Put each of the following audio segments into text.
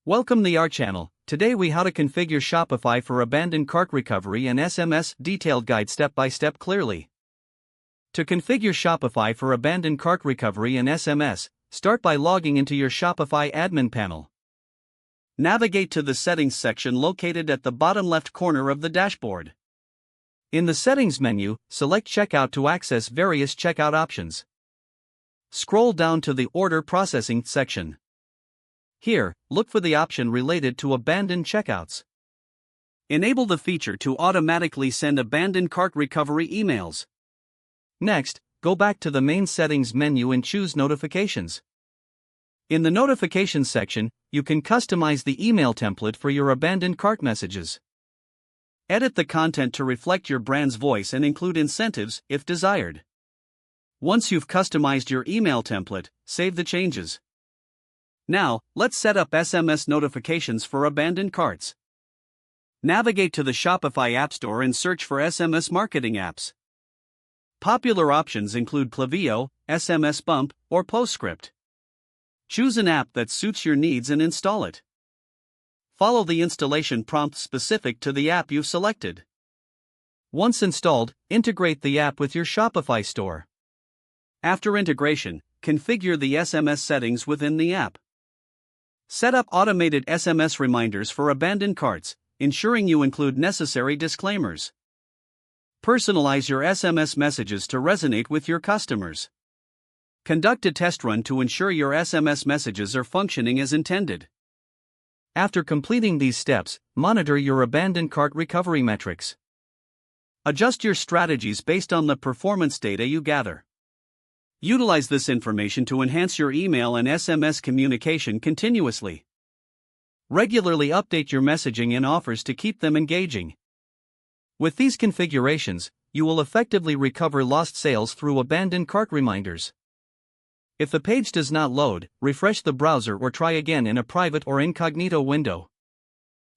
Welcome to our channel. Today we how to configure Shopify for abandoned cart recovery and SMS detailed guide step by step clearly. To configure Shopify for abandoned cart recovery and SMS, start by logging into your Shopify admin panel. Navigate to the settings section located at the bottom left corner of the dashboard. In the settings menu, select checkout to access various checkout options. Scroll down to the order processing section. Here, look for the option related to abandoned checkouts. Enable the feature to automatically send abandoned cart recovery emails. Next, go back to the main settings menu and choose Notifications. In the Notifications section, you can customize the email template for your abandoned cart messages. Edit the content to reflect your brand's voice and include incentives if desired. Once you've customized your email template, save the changes. Now, let's set up SMS notifications for abandoned carts. Navigate to the Shopify App Store and search for SMS marketing apps. Popular options include Klaviyo, SMS Bump, or PostScript. Choose an app that suits your needs and install it. Follow the installation prompt specific to the app you've selected. Once installed, integrate the app with your Shopify store. After integration, configure the SMS settings within the app. Set up automated SMS reminders for abandoned carts, ensuring you include necessary disclaimers. Personalize your SMS messages to resonate with your customers. Conduct a test run to ensure your SMS messages are functioning as intended. After completing these steps, monitor your abandoned cart recovery metrics. Adjust your strategies based on the performance data you gather. Utilize this information to enhance your email and SMS communication continuously. Regularly update your messaging and offers to keep them engaging. With these configurations, you will effectively recover lost sales through abandoned cart reminders. If the page does not load, refresh the browser or try again in a private or incognito window.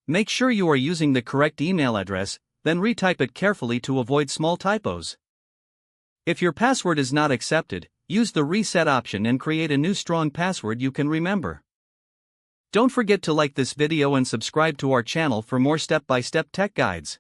Make sure you are using the correct email address, then retype it carefully to avoid small typos. If your password is not accepted, use the reset option and create a new strong password you can remember. Don't forget to like this video and subscribe to our channel for more step-by-step tech guides.